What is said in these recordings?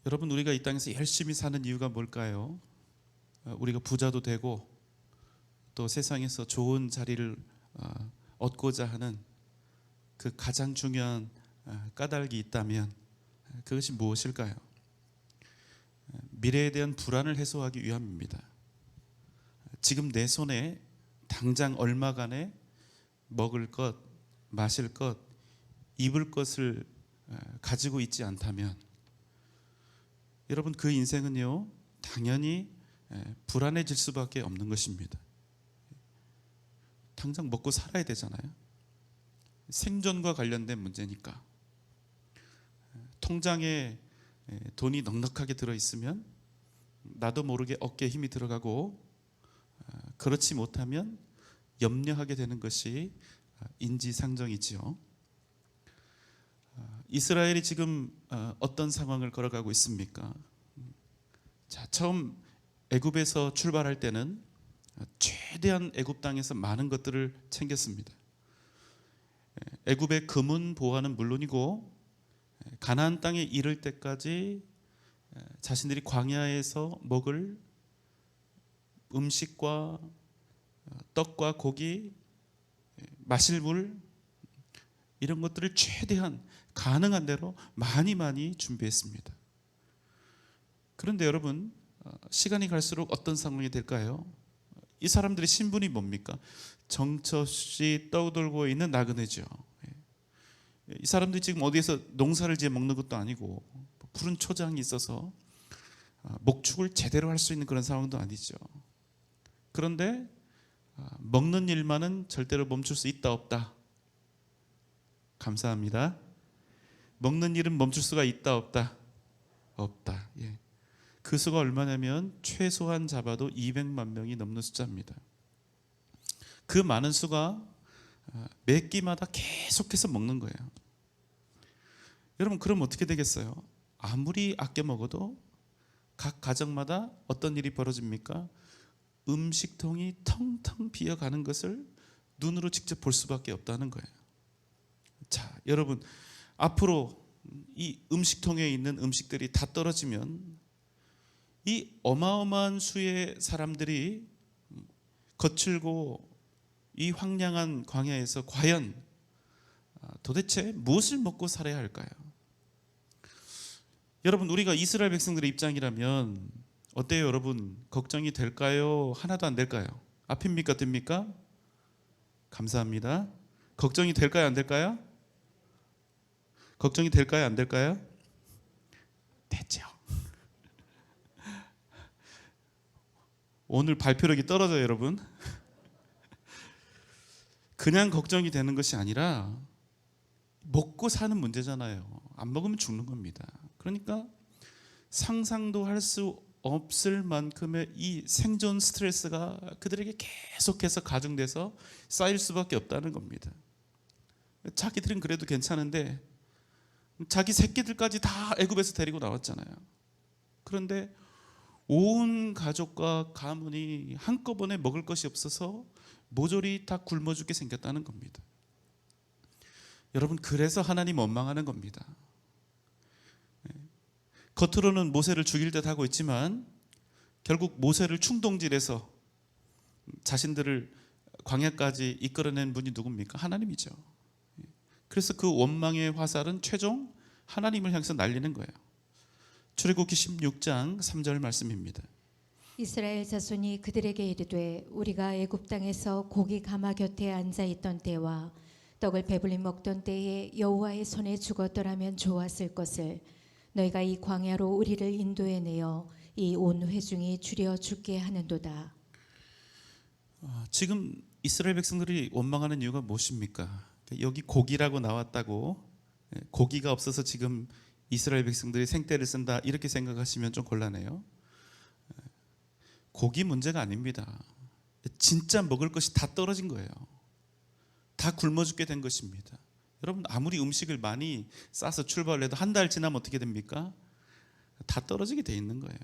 여러분, 우리가 이 땅에서 열심히 사는 이유가 뭘까요? 우리가 부자도 되고 또 세상에서 좋은 자리를 얻고자 하는 그 가장 중요한 까닭이 있다면 그것이 무엇일까요? 미래에 대한 불안을 해소하기 위함입니다. 지금 내 손에 당장 얼마간에 먹을 것, 마실 것, 입을 것을 가지고 있지 않다면 여러분, 그 인생은요 당연히 불안해질 수밖에 없는 것입니다. 당장 먹고 살아야 되잖아요. 생존과 관련된 문제니까. 통장에 돈이 넉넉하게 들어있으면 나도 모르게 어깨에 힘이 들어가고, 그렇지 못하면 염려하게 되는 것이 인지상정이지요. 이스라엘이 지금 어떤 상황을 걸어가고 있습니까? 자, 처음 애굽에서 출발할 때는 최대한 애굽 땅에서 많은 것들을 챙겼습니다. 애굽의 금은 보화는 물론이고 가나안 땅에 이를 때까지 자신들이 광야에서 먹을 음식과 떡과 고기, 마실 물, 이런 것들을 최대한 가능한 대로 많이 준비했습니다. 그런데 여러분, 시간이 갈수록 어떤 상황이 될까요? 이 사람들의 신분이 뭡니까? 정처없이 떠돌고 있는 나그네죠. 이 사람들이 지금 어디에서 농사를 지어 먹는 것도 아니고 푸른 초장이 있어서 목축을 제대로 할 수 있는 그런 상황도 아니죠. 그런데 먹는 일만은 절대로 멈출 수 있다 없다? 감사합니다. 먹는 일은 멈출 수가 있다 없다? 없다. 예. 그 수가 얼마냐면 최소한 잡아도 200만 명이 넘는 숫자입니다. 그 많은 수가 매 끼마다 계속해서 먹는 거예요. 여러분, 그럼 어떻게 되겠어요? 아무리 아껴 먹어도 각 가정마다 어떤 일이 벌어집니까? 음식통이 텅텅 비어가는 것을 눈으로 직접 볼 수밖에 없다는 거예요. 자, 여러분, 앞으로 이 음식통에 있는 음식들이 다 떨어지면 이 어마어마한 수의 사람들이 거칠고 이 황량한 광야에서 과연 도대체 무엇을 먹고 살아야 할까요? 여러분, 우리가 이스라엘 백성들의 입장이라면 어때요, 여러분? 걱정이 될까요? 하나도 안 될까요? 앞입니까, 듭니까? 감사합니다. 걱정이 될까요, 안 될까요? 걱정이 될까요, 안 될까요? 됐죠. 오늘 발표력이 떨어져요, 여러분. 그냥 걱정이 되는 것이 아니라 먹고 사는 문제잖아요. 안 먹으면 죽는 겁니다. 그러니까 상상도 할 수 없을 만큼의 이 생존 스트레스가 그들에게 계속해서 가중돼서 쌓일 수밖에 없다는 겁니다. 자기들은 그래도 괜찮은데 자기 새끼들까지 다 애굽에서 데리고 나왔잖아요. 그런데 온 가족과 가문이 한꺼번에 먹을 것이 없어서 모조리 다 굶어 죽게 생겼다는 겁니다. 여러분, 그래서 하나님 원망하는 겁니다. 겉으로는 모세를 죽일 듯 하고 있지만 결국 모세를 충동질해서 자신들을 광야까지 이끌어낸 분이 누굽니까? 하나님이죠. 그래서 그 원망의 화살은 최종 하나님을 향해서 날리는 거예요. 출애굽기 16장 3절 말씀입니다. 이스라엘 자손이 그들에게 이르되 우리가 애굽 땅에서 고기 가마 곁에 앉아 있던 때와 떡을 배불리 먹던 때에 여호와의 손에 죽었더라면 좋았을 것을 너희가 이 광야로 우리를 인도해 내어 이 온 회중이 줄여 죽게 하는도다. 지금 이스라엘 백성들이 원망하는 이유가 무엇입니까? 여기 고기라고 나왔다고, 고기가 없어서 지금 이스라엘 백성들이 생떼를 쓴다 이렇게 생각하시면 좀 곤란해요. 고기 문제가 아닙니다. 진짜 먹을 것이 다 떨어진 거예요. 다 굶어 죽게 된 것입니다. 여러분, 아무리 음식을 많이 싸서 출발을 해도 한 달 지나면 어떻게 됩니까? 다 떨어지게 돼 있는 거예요.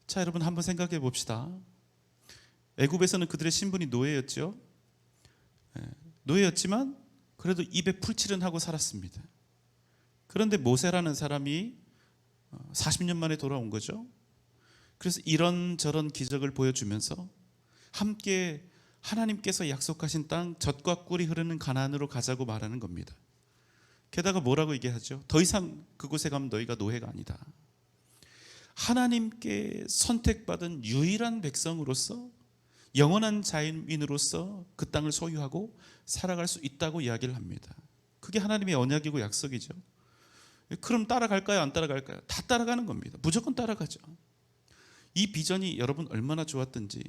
자, 여러분, 한번 생각해 봅시다. 애굽에서는 그들의 신분이 노예였죠. 노예였지만 그래도 입에 풀칠은 하고 살았습니다. 그런데 모세라는 사람이 40년 만에 돌아온 거죠. 그래서 이런저런 기적을 보여주면서 함께 하나님께서 약속하신 땅 젖과 꿀이 흐르는 가나안으로 가자고 말하는 겁니다. 게다가 뭐라고 얘기하죠? 더 이상 그곳에 가면 너희가 노예가 아니다. 하나님께 선택받은 유일한 백성으로서 영원한 자연인으로서 그 땅을 소유하고 살아갈 수 있다고 이야기를 합니다. 그게 하나님의 언약이고 약속이죠. 그럼 따라갈까요? 안 따라갈까요? 다 따라가는 겁니다. 무조건 따라가죠. 이 비전이 여러분 얼마나 좋았던지,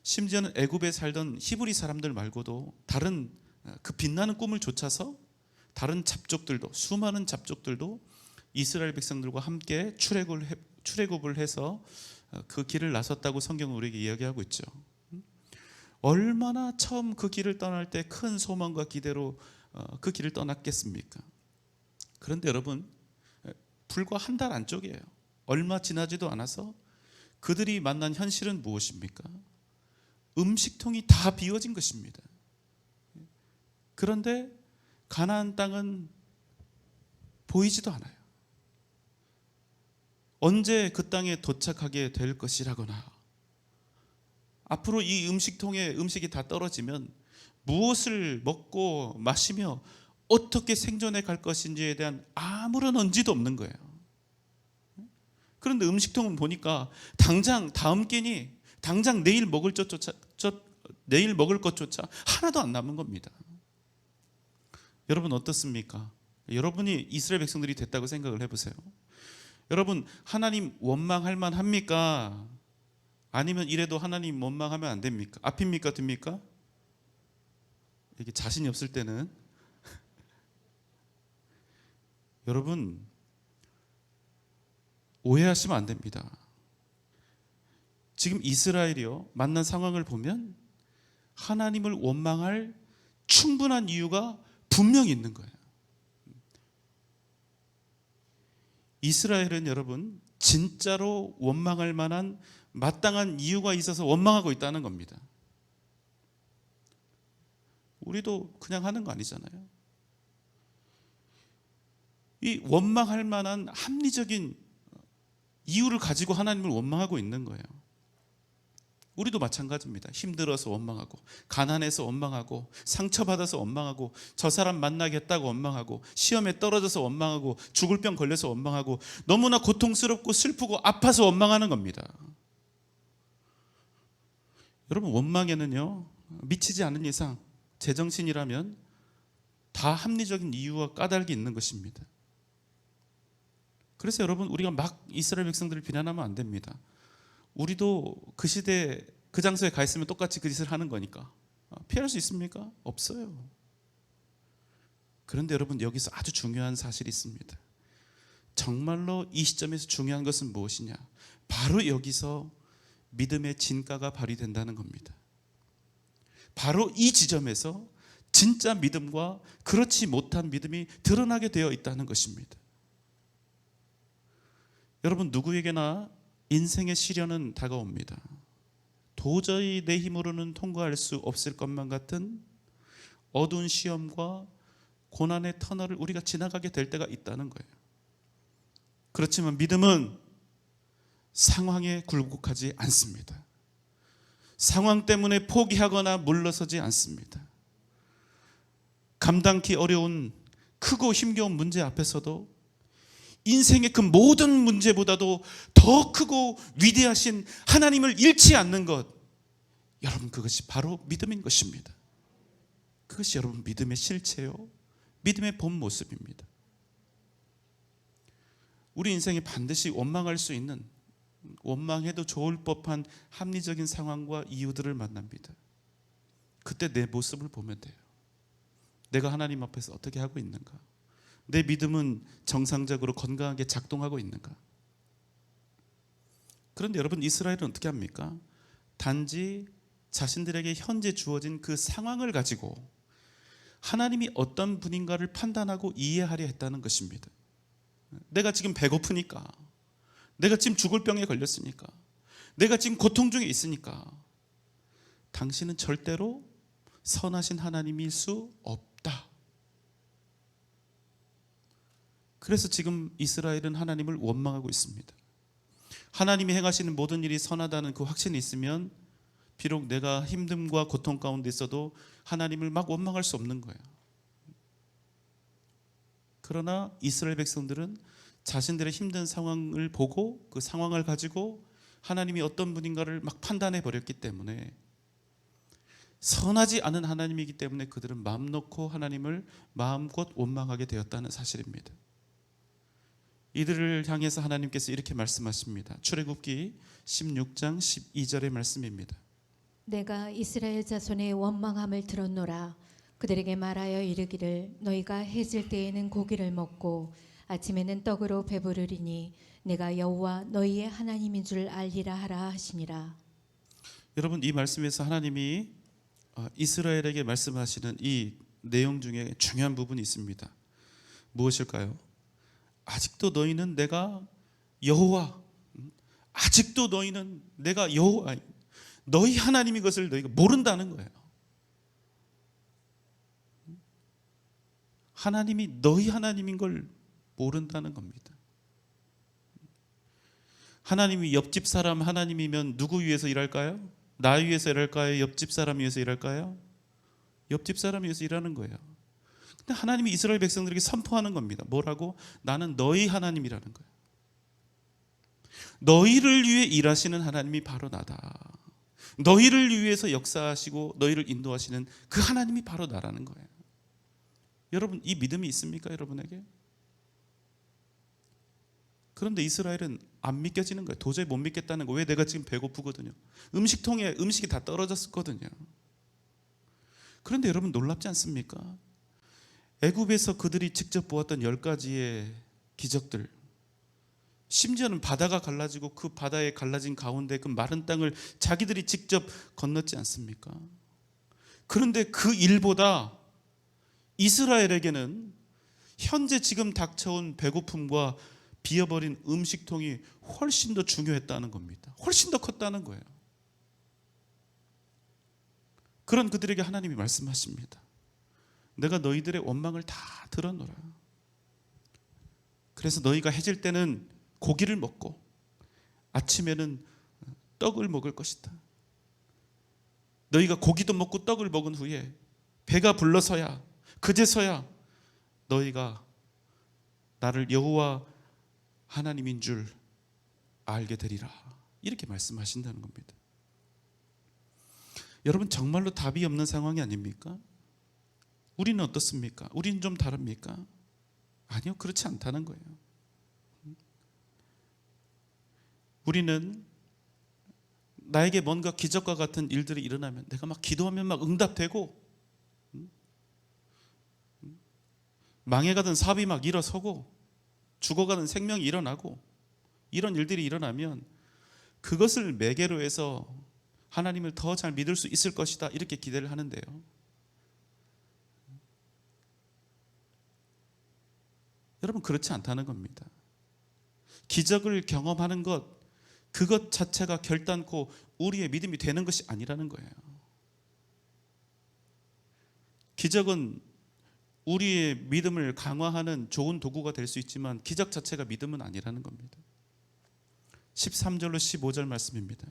심지어는 애굽에 살던 히브리 사람들 말고도 다른 그 빛나는 꿈을 좇아서 다른 잡족들도, 수많은 잡족들도 이스라엘 백성들과 함께 출애굽을 해서 그 길을 나섰다고 성경은 우리에게 이야기하고 있죠. 얼마나 처음 그 길을 떠날 때 큰 소망과 기대로 그 길을 떠났겠습니까? 그런데 여러분, 불과 한 달 안쪽이에요. 얼마 지나지도 않아서 그들이 만난 현실은 무엇입니까? 음식통이 다 비워진 것입니다. 그런데 가나안 땅은 보이지도 않아요. 언제 그 땅에 도착하게 될 것이라거나, 앞으로 이 음식통에 음식이 다 떨어지면 무엇을 먹고 마시며 어떻게 생존해 갈 것인지에 대한 아무런 언지도 없는 거예요. 그런데 음식통은 보니까 당장 다음 끼니, 당장 내일 먹을 것조차 하나도 안 남은 겁니다. 여러분 어떻습니까? 여러분이 이스라엘 백성들이 됐다고 생각을 해보세요. 여러분, 하나님 원망할 만합니까? 아니면 이래도 하나님 원망하면 안 됩니까? 앞입니까? 뒷입니까? 이게 자신이 없을 때는 여러분, 오해하시면 안 됩니다. 지금 이스라엘이요, 만난 상황을 보면 하나님을 원망할 충분한 이유가 분명히 있는 거예요. 이스라엘은 여러분 진짜로 원망할 만한 마땅한 이유가 있어서 원망하고 있다는 겁니다. 우리도 그냥 하는 거 아니잖아요. 이 원망할 만한 합리적인 이유를 가지고 하나님을 원망하고 있는 거예요. 우리도 마찬가지입니다. 힘들어서 원망하고, 가난해서 원망하고, 상처받아서 원망하고, 저 사람 만나겠다고 원망하고, 시험에 떨어져서 원망하고, 죽을 병 걸려서 원망하고, 너무나 고통스럽고 슬프고 아파서 원망하는 겁니다. 여러분, 원망에는요, 미치지 않은 이상 제정신이라면 다 합리적인 이유와 까닭이 있는 것입니다. 그래서 여러분, 우리가 막 이스라엘 백성들을 비난하면 안 됩니다. 우리도 그 시대 그 장소에 가 있으면 똑같이 그 짓을 하는 거니까 피할 수 있습니까? 없어요. 그런데 여러분, 여기서 아주 중요한 사실이 있습니다. 정말로 이 시점에서 중요한 것은 무엇이냐? 바로 여기서 믿음의 진가가 발휘된다는 겁니다. 바로 이 지점에서 진짜 믿음과 그렇지 못한 믿음이 드러나게 되어 있다는 것입니다. 여러분, 누구에게나 인생의 시련은 다가옵니다. 도저히 내 힘으로는 통과할 수 없을 것만 같은 어두운 시험과 고난의 터널을 우리가 지나가게 될 때가 있다는 거예요. 그렇지만 믿음은 상황에 굴복하지 않습니다. 상황 때문에 포기하거나 물러서지 않습니다. 감당기 어려운 크고 힘겨운 문제 앞에서도 인생의 그 모든 문제보다도 더 크고 위대하신 하나님을 잃지 않는 것, 여러분, 그것이 바로 믿음인 것입니다. 그것이 여러분 믿음의 실체요, 믿음의 본 모습입니다. 우리 인생에 반드시 원망할 수 있는, 원망해도 좋을 법한 합리적인 상황과 이유들을 만납니다. 그때 내 모습을 보면 돼요. 내가 하나님 앞에서 어떻게 하고 있는가? 내 믿음은 정상적으로 건강하게 작동하고 있는가? 그런데 여러분, 이스라엘은 어떻게 합니까? 단지 자신들에게 현재 주어진 그 상황을 가지고 하나님이 어떤 분인가를 판단하고 이해하려 했다는 것입니다. 내가 지금 배고프니까, 내가 지금 죽을 병에 걸렸으니까, 내가 지금 고통 중에 있으니까 당신은 절대로 선하신 하나님일 수 없다. 그래서 지금 이스라엘은 하나님을 원망하고 있습니다. 하나님이 행하시는 모든 일이 선하다는 그 확신이 있으면 비록 내가 힘듦과 고통 가운데 있어도 하나님을 막 원망할 수 없는 거예요. 그러나 이스라엘 백성들은 자신들의 힘든 상황을 보고 그 상황을 가지고 하나님이 어떤 분인가를 막 판단해 버렸기 때문에, 선하지 않은 하나님이기 때문에 그들은 마음 놓고 하나님을 마음껏 원망하게 되었다는 사실입니다. 이들을 향해서 하나님께서 이렇게 말씀하십니다. 출애굽기 16장 12절의 말씀입니다. 내가 이스라엘 자손의 원망함을 들었노라. 그들에게 말하여 이르기를 너희가 해질 때에는 고기를 먹고 아침에는 떡으로 배부르리니 내가 여호와 너희의 하나님인 줄 알리라 하라 하시니라. 여러분, 이 말씀에서 하나님이 이스라엘에게 말씀하시는 이 내용 중에 중요한 부분이 있습니다. 무엇일까요? 아직도 너희는 내가 여호와, 아직도 너희는 내가 여호와, 너희 하나님인 것을 너희가 모른다는 거예요. 하나님이 너희 하나님인 걸 모른다는 겁니다. 하나님이 옆집 사람 하나님이면 누구 위해서 일할까요? 나 위해서 일할까요? 옆집 사람 위해서 일할까요? 옆집 사람 위해서 일하는 거예요. 근데 하나님이 이스라엘 백성들에게 선포하는 겁니다. 뭐라고? 나는 너희 하나님이라는 거예요. 너희를 위해 일하시는 하나님이 바로 나다. 너희를 위해서 역사하시고 너희를 인도하시는 그 하나님이 바로 나라는 거예요. 여러분, 이 믿음이 있습니까? 여러분에게? 그런데 이스라엘은 안 믿겨지는 거예요. 도저히 못 믿겠다는 거예요. 왜? 내가 지금 배고프거든요. 음식통에 음식이 다 떨어졌었거든요. 그런데 여러분, 놀랍지 않습니까? 애굽에서 그들이 직접 보았던 10가지의 기적들, 심지어는 바다가 갈라지고 그 바다에 갈라진 가운데 그 마른 땅을 자기들이 직접 건넜지 않습니까? 그런데 그 일보다 이스라엘에게는 현재 지금 닥쳐온 배고픔과 비어버린 음식통이 훨씬 더 중요했다는 겁니다. 훨씬 더 컸다는 거예요. 그런 그들에게 하나님이 말씀하십니다. 내가 너희들의 원망을 다 들었노라. 그래서 너희가 해질 때는 고기를 먹고 아침에는 떡을 먹을 것이다. 너희가 고기도 먹고 떡을 먹은 후에 배가 불러서야, 그제서야 너희가 나를 여호와 하나님인 줄 알게 되리라. 이렇게 말씀하신다는 겁니다. 여러분, 정말로 답이 없는 상황이 아닙니까? 우리는 어떻습니까? 우리는 좀 다릅니까? 아니요, 그렇지 않다는 거예요. 우리는 나에게 뭔가 기적과 같은 일들이 일어나면 내가 막 기도하면 막 응답되고, 망해가던 사업이 막 일어서고 죽어가는 생명이 일어나고, 이런 일들이 일어나면 그것을 매개로 해서 하나님을 더 잘 믿을 수 있을 것이다, 이렇게 기대를 하는데요, 여러분, 그렇지 않다는 겁니다. 기적을 경험하는 것, 그것 자체가 결단코 우리의 믿음이 되는 것이 아니라는 거예요. 기적은 우리의 믿음을 강화하는 좋은 도구가 될 수 있지만 기적 자체가 믿음은 아니라는 겁니다. 13절로 15절 말씀입니다.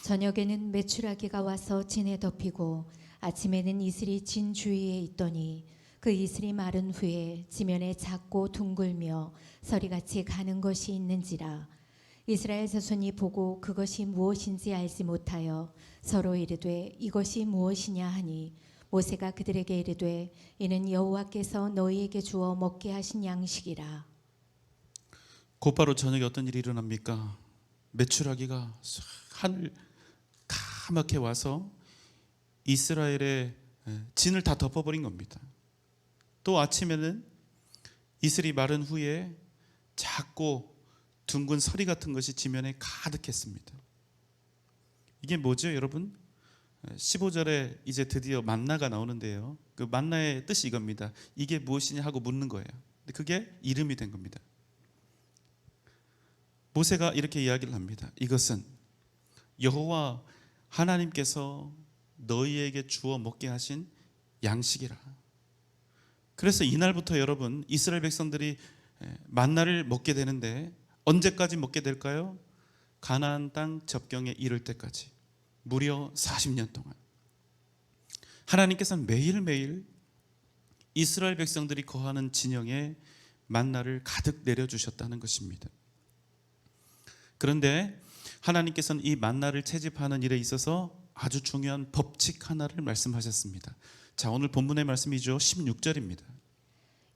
저녁에는 메추라기가 와서 진에 덮이고 아침에는 이슬이 진 주위에 있더니 그 이슬이 마른 후에 지면에 작고 둥글며 서리같이 가는 것이 있는지라. 이스라엘 자손이 보고 그것이 무엇인지 알지 못하여 서로 이르되 이것이 무엇이냐 하니 모세가 그들에게 이르되 이는 여호와께서 너희에게 주어 먹게 하신 양식이라. 곧바로 저녁에 어떤 일이 일어납니까? 메추라기가 하늘 까맣게 와서 이스라엘의 진을 다 덮어버린 겁니다. 또 아침에는 이슬이 마른 후에 작고 둥근 서리 같은 것이 지면에 가득했습니다. 이게 뭐죠, 여러분? 15절에 이제 드디어 만나가 나오는데요, 그 만나의 뜻이 이겁니다. 이게 무엇이냐 하고 묻는 거예요. 근데 그게 이름이 된 겁니다. 모세가 이렇게 이야기를 합니다. 이것은 여호와 하나님께서 너희에게 주어 먹게 하신 양식이라. 그래서 이날부터 여러분, 이스라엘 백성들이 만나를 먹게 되는데 언제까지 먹게 될까요? 가나안 땅 접경에 이를 때까지 무려 40년 동안 하나님께서는 매일매일 이스라엘 백성들이 거하는 진영에 만나를 가득 내려주셨다는 것입니다. 그런데 하나님께서는 이 만나를 채집하는 일에 있어서 아주 중요한 법칙 하나를 말씀하셨습니다. 자, 오늘 본문의 말씀이죠. 16절입니다.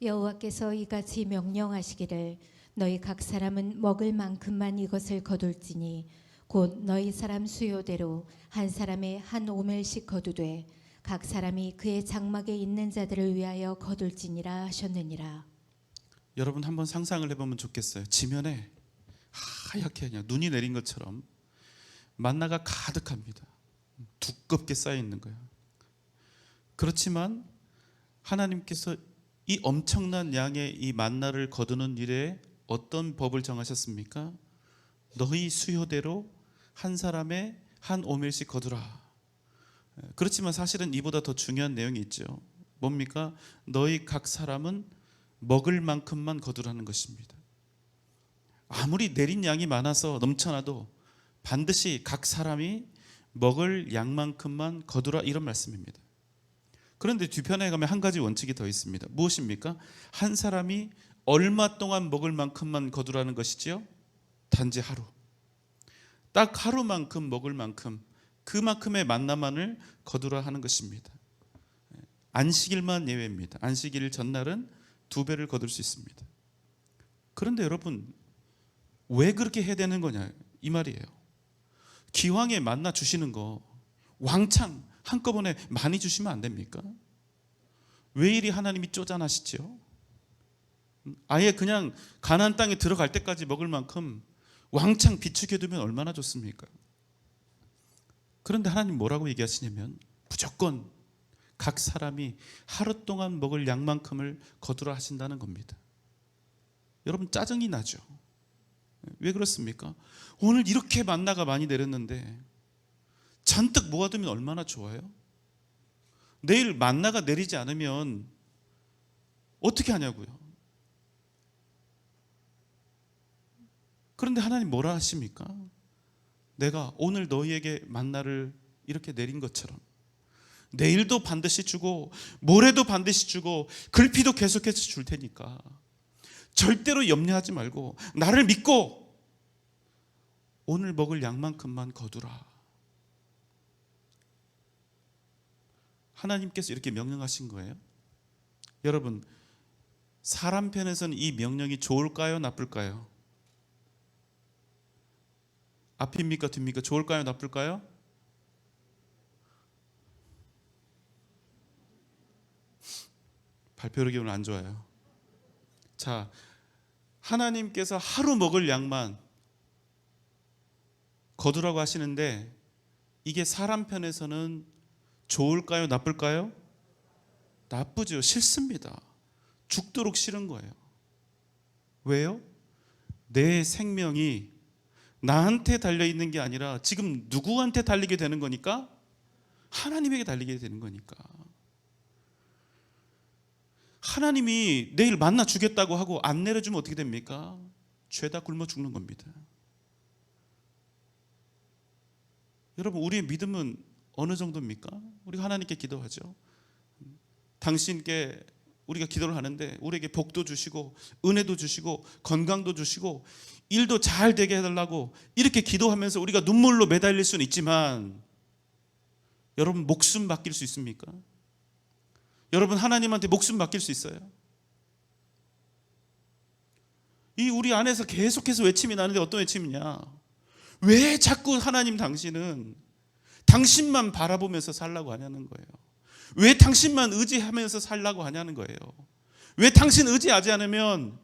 여호와께서 이같이 명령하시기를 너희 각 사람은 먹을 만큼만 이것을 거둘지니 곧 너희 사람 수요대로 한 사람의 한 오멜씩 거두되 각 사람이 그의 장막에 있는 자들을 위하여 거둘지니라 하셨느니라. 여러분 한번 상상을 해보면 좋겠어요. 지면에 하얗게 그냥 눈이 내린 것처럼 만나가 가득합니다. 두껍게 쌓여 있는 거예요. 그렇지만 하나님께서 이 엄청난 양의 이 만나를 거두는 일에 어떤 법을 정하셨습니까? 너희 수요대로 한 사람의 한 오멜씩 거두라. 그렇지만 사실은 이보다 더 중요한 내용이 있죠. 뭡니까? 너희 각 사람은 먹을 만큼만 거두라는 것입니다. 아무리 내린 양이 많아서 넘쳐나도 반드시 각 사람이 먹을 양만큼만 거두라, 이런 말씀입니다. 그런데 뒤편에 가면 한 가지 원칙이 더 있습니다. 무엇입니까? 한 사람이 얼마 동안 먹을 만큼만 거두라는 것이지요? 단지 하루. 딱 하루만큼 먹을 만큼, 그만큼의 만나만을 거두라 하는 것입니다. 안식일만 예외입니다. 안식일 전날은 2배를 거둘 수 있습니다. 그런데 여러분, 왜 그렇게 해야 되는 거냐, 이 말이에요. 기왕에 만나 주시는 거 왕창 한꺼번에 많이 주시면 안 됩니까? 왜 이리 하나님이 쪼잔하시죠? 아예 그냥 가나안 땅에 들어갈 때까지 먹을 만큼 왕창 비축해 두면 얼마나 좋습니까? 그런데 하나님 뭐라고 얘기하시냐면 무조건 각 사람이 하루 동안 먹을 양만큼을 거두라 하신다는 겁니다. 여러분 짜증이 나죠? 왜 그렇습니까? 오늘 이렇게 만나가 많이 내렸는데 잔뜩 모아두면 얼마나 좋아요? 내일 만나가 내리지 않으면 어떻게 하냐고요? 그런데 하나님 뭐라 하십니까? 내가 오늘 너희에게 만나를 이렇게 내린 것처럼 내일도 반드시 주고 모레도 반드시 주고 글피도 계속해서 줄 테니까 절대로 염려하지 말고 나를 믿고 오늘 먹을 양만큼만 거두라. 하나님께서 이렇게 명령하신 거예요. 여러분, 사람 편에서는 이 명령이 좋을까요, 나쁠까요? 앞입니까, 뒤입니까? 좋을까요, 나쁠까요? 발표력이 오늘 안 좋아요. 자, 하나님께서 하루 먹을 양만 거두라고 하시는데 이게 사람 편에서는 좋을까요, 나쁠까요? 나쁘죠. 싫습니다. 죽도록 싫은 거예요. 왜요? 내 생명이 나한테 달려있는 게 아니라 지금 누구한테 달리게 되는 거니까? 하나님에게 달리게 되는 거니까. 하나님이 내일 만나 주겠다고 하고 안 내려주면 어떻게 됩니까? 죄다 굶어 죽는 겁니다. 여러분, 우리의 믿음은 어느 정도입니까? 우리가 하나님께 기도하죠. 당신께 우리가 기도를 하는데 우리에게 복도 주시고 은혜도 주시고 건강도 주시고 일도 잘 되게 해달라고 이렇게 기도하면서 우리가 눈물로 매달릴 수는 있지만 여러분, 목숨 맡길 수 있습니까? 여러분, 하나님한테 목숨 맡길 수 있어요? 이 우리 안에서 계속해서 외침이 나는데 어떤 외침이냐? 왜 자꾸 하나님 당신은 당신만 바라보면서 살라고 하냐는 거예요. 왜 당신만 의지하면서 살라고 하냐는 거예요. 왜 당신 의지하지 않으면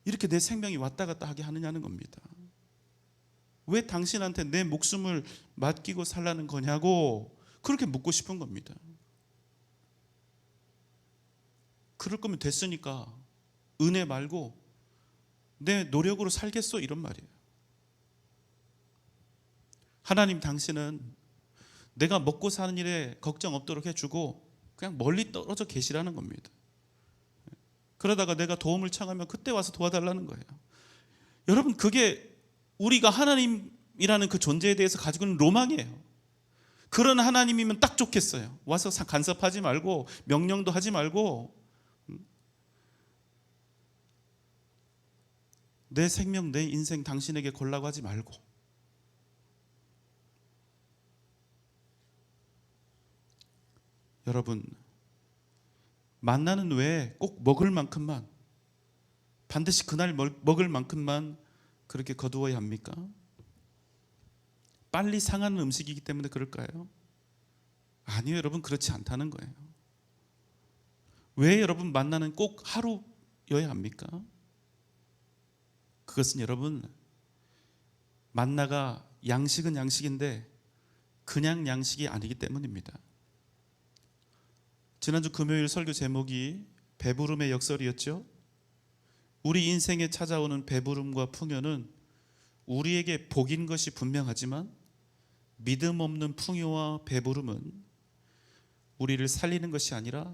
이렇게 내 생명이 왔다 갔다 하게 하느냐는 겁니다. 왜 당신한테 내 목숨을 맡기고 살라는 거냐고 그렇게 묻고 싶은 겁니다. 그럴 거면 됐으니까 은혜 말고 내 노력으로 살겠어, 이런 말이에요. 하나님 당신은 내가 먹고 사는 일에 걱정 없도록 해주고 그냥 멀리 떨어져 계시라는 겁니다. 그러다가 내가 도움을 청하면 그때 와서 도와달라는 거예요. 여러분, 그게 우리가 하나님이라는 그 존재에 대해서 가지고 있는 로망이에요. 그런 하나님이면 딱 좋겠어요. 와서 간섭하지 말고 명령도 하지 말고 내 생명, 내 인생 당신에게 걸라고 하지 말고. 여러분, 만나는 왜 꼭 먹을 만큼만, 반드시 그날 먹을 만큼만 그렇게 거두어야 합니까? 빨리 상하는 음식이기 때문에 그럴까요? 아니요, 여러분, 그렇지 않다는 거예요. 왜 여러분 만나는 꼭 하루여야 합니까? 그것은 여러분, 만나가 양식은 양식인데 그냥 양식이 아니기 때문입니다. 지난주 금요일 설교 제목이 배부름의 역설이었죠. 우리 인생에 찾아오는 배부름과 풍요는 우리에게 복인 것이 분명하지만 믿음 없는 풍요와 배부름은 우리를 살리는 것이 아니라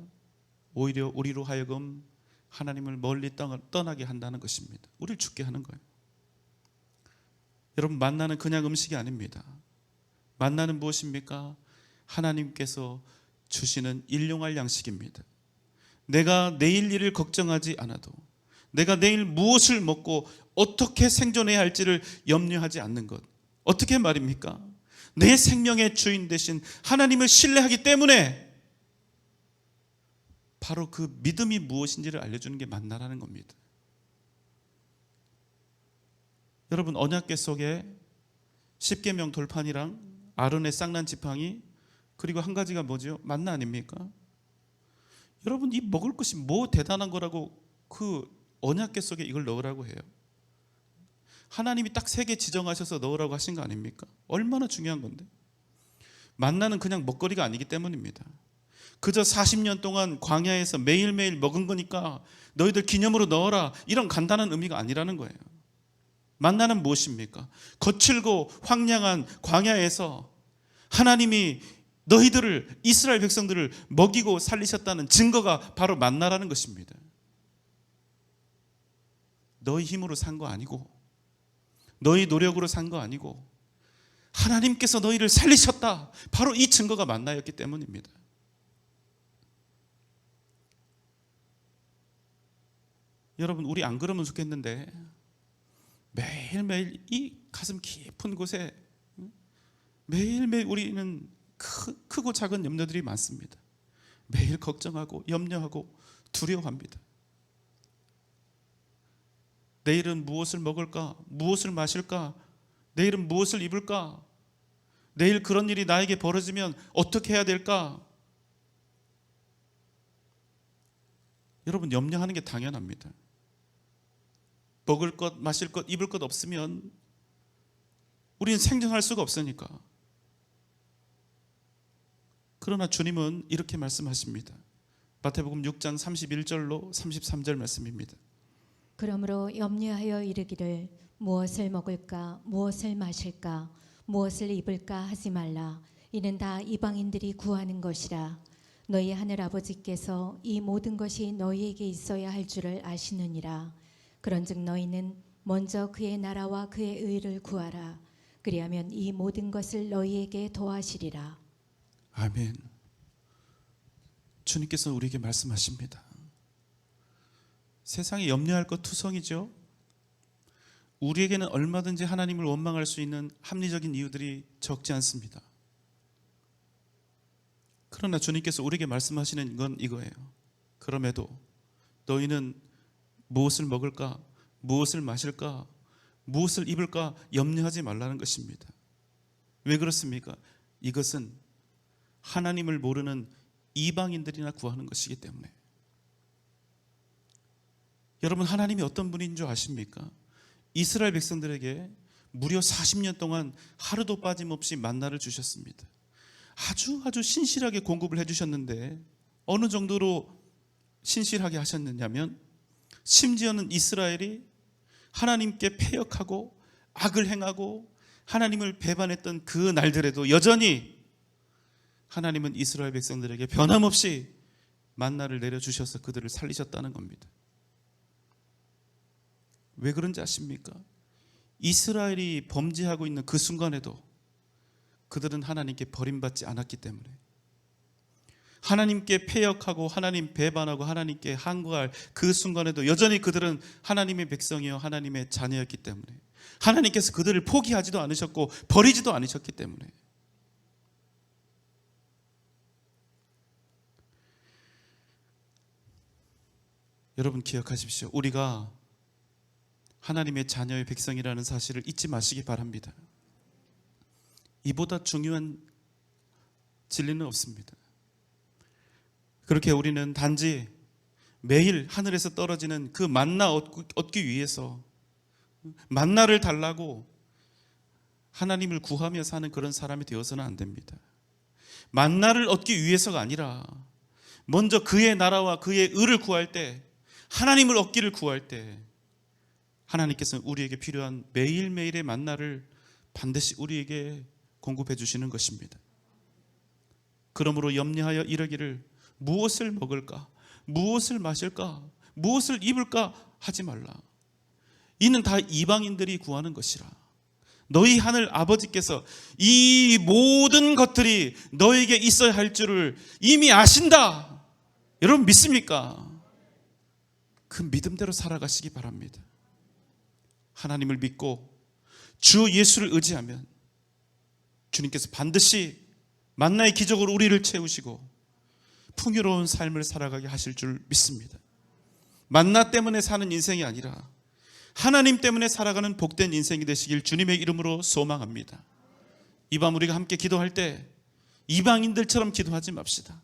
오히려 우리로 하여금 하나님을 멀리 떠나게 한다는 것입니다. 우리를 죽게 하는 거예요. 여러분, 만나는 그냥 음식이 아닙니다. 만나는 무엇입니까? 하나님께서 주시는 일용할 양식입니다. 내가 내일 일을 걱정하지 않아도, 내가 내일 무엇을 먹고 어떻게 생존해야 할지를 염려하지 않는 것. 어떻게 말입니까? 내 생명의 주인 되신 하나님을 신뢰하기 때문에 바로 그 믿음이 무엇인지를 알려주는 게 만나라는 겁니다. 여러분, 언약궤 속에 십계명 돌판이랑 아론의 쌍난 지팡이, 그리고 한 가지가 뭐죠? 만나 아닙니까? 여러분, 이 먹을 것이 뭐 대단한 거라고 그 언약궤 속에 이걸 넣으라고 해요? 하나님이 딱 3개 지정하셔서 넣으라고 하신 거 아닙니까? 얼마나 중요한 건데. 만나는 그냥 먹거리가 아니기 때문입니다. 그저 40년 동안 광야에서 매일매일 먹은 거니까 너희들 기념으로 넣어라, 이런 간단한 의미가 아니라는 거예요. 만나는 무엇입니까? 거칠고 황량한 광야에서 하나님이 너희들을, 이스라엘 백성들을 먹이고 살리셨다는 증거가 바로 만나라는 것입니다. 너희 힘으로 산 거 아니고, 너희 노력으로 산 거 아니고, 하나님께서 너희를 살리셨다, 바로 이 증거가 만나였기 때문입니다. 여러분, 우리 안 그러면 좋겠는데 매일매일 이 가슴 깊은 곳에 매일매일 우리는 크고 작은 염려들이 많습니다. 매일 걱정하고 염려하고 두려워합니다. 내일은 무엇을 먹을까? 무엇을 마실까? 내일은 무엇을 입을까? 내일 그런 일이 나에게 벌어지면 어떻게 해야 될까? 여러분, 염려하는 게 당연합니다. 먹을 것, 마실 것, 입을 것 없으면 우리는 생존할 수가 없으니까. 그러나 주님은 이렇게 말씀하십니다. 마태복음 6장 31절로 33절 말씀입니다. 그러므로 염려하여 이르기를 무엇을 먹을까, 무엇을 마실까, 무엇을 입을까 하지 말라. 이는 다 이방인들이 구하는 것이라. 너희 하늘 아버지께서 이 모든 것이 너희에게 있어야 할 줄을 아시느니라. 그런즉 너희는 먼저 그의 나라와 그의 의를 구하라. 그리하면 이 모든 것을 너희에게 더하시리라. 아멘. 주님께서 우리에게 말씀하십니다. 세상에 염려할 것 투성이죠. 우리에게는 얼마든지 하나님을 원망할 수 있는 합리적인 이유들이 적지 않습니다. 그러나 주님께서 우리에게 말씀하시는 건 이거예요. 그럼에도 너희는 무엇을 먹을까, 무엇을 마실까, 무엇을 입을까 염려하지 말라는 것입니다. 왜 그렇습니까? 이것은 하나님을 모르는 이방인들이나 구하는 것이기 때문에. 여러분, 하나님이 어떤 분인 줄 아십니까? 이스라엘 백성들에게 무려 40년 동안 하루도 빠짐없이 만나를 주셨습니다. 아주 신실하게 공급을 해주셨는데 어느 정도로 신실하게 하셨느냐면, 심지어는 이스라엘이 하나님께 패역하고 악을 행하고 하나님을 배반했던 그 날들에도 여전히 하나님은 이스라엘 백성들에게 변함없이 만나를 내려주셔서 그들을 살리셨다는 겁니다. 왜 그런지 아십니까? 이스라엘이 범죄하고 있는 그 순간에도 그들은 하나님께 버림받지 않았기 때문에, 하나님께 패역하고 하나님 배반하고 하나님께 항거할 그 순간에도 여전히 그들은 하나님의 백성이요 하나님의 자녀였기 때문에, 하나님께서 그들을 포기하지도 않으셨고 버리지도 않으셨기 때문에. 여러분 기억하십시오. 우리가 하나님의 자녀의 백성이라는 사실을 잊지 마시기 바랍니다. 이보다 중요한 진리는 없습니다. 그렇게 우리는 단지 매일 하늘에서 떨어지는 그 만나 얻기 위해서 만나를 달라고 하나님을 구하며 사는 그런 사람이 되어서는 안 됩니다. 만나를 얻기 위해서가 아니라 먼저 그의 나라와 그의 의를 구할 때, 하나님을 얻기를 구할 때 하나님께서는 우리에게 필요한 매일매일의 만나를 반드시 우리에게 공급해 주시는 것입니다. 그러므로 염려하여 이르기를 무엇을 먹을까? 무엇을 마실까? 무엇을 입을까? 하지 말라. 이는 다 이방인들이 구하는 것이라. 너희 하늘 아버지께서 이 모든 것들이 너에게 있어야 할 줄을 이미 아신다. 여러분 믿습니까? 그 믿음대로 살아가시기 바랍니다. 하나님을 믿고 주 예수를 의지하면 주님께서 반드시 만나의 기적으로 우리를 채우시고 풍요로운 삶을 살아가게 하실 줄 믿습니다. 만나 때문에 사는 인생이 아니라 하나님 때문에 살아가는 복된 인생이 되시길 주님의 이름으로 소망합니다. 이 밤 우리가 함께 기도할 때 이방인들처럼 기도하지 맙시다.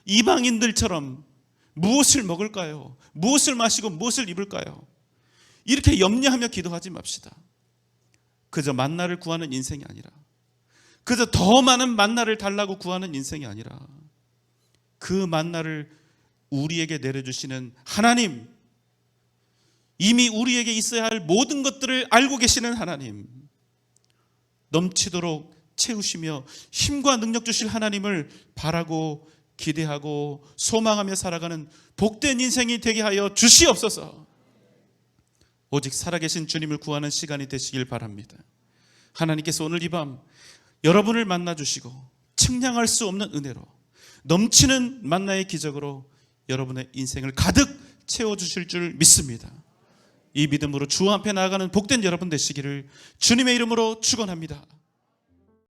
이방인들처럼 무엇을 먹을까요? 무엇을 마시고 무엇을 입을까요? 이렇게 염려하며 기도하지 맙시다. 그저 만나를 구하는 인생이 아니라, 그저 더 많은 만나를 달라고 구하는 인생이 아니라, 그 만나를 우리에게 내려주시는 하나님, 이미 우리에게 있어야 할 모든 것들을 알고 계시는 하나님, 넘치도록 채우시며 힘과 능력 주실 하나님을 바라고 기대하고 소망하며 살아가는 복된 인생이 되게 하여 주시옵소서. 오직 살아계신 주님을 구하는 시간이 되시길 바랍니다. 하나님께서 오늘 이 밤 여러분을 만나주시고 측량할 수 없는 은혜로 넘치는 만나의 기적으로 여러분의 인생을 가득 채워주실 줄 믿습니다. 이 믿음으로 주 앞에 나아가는 복된 여러분 되시기를 주님의 이름으로 축원합니다.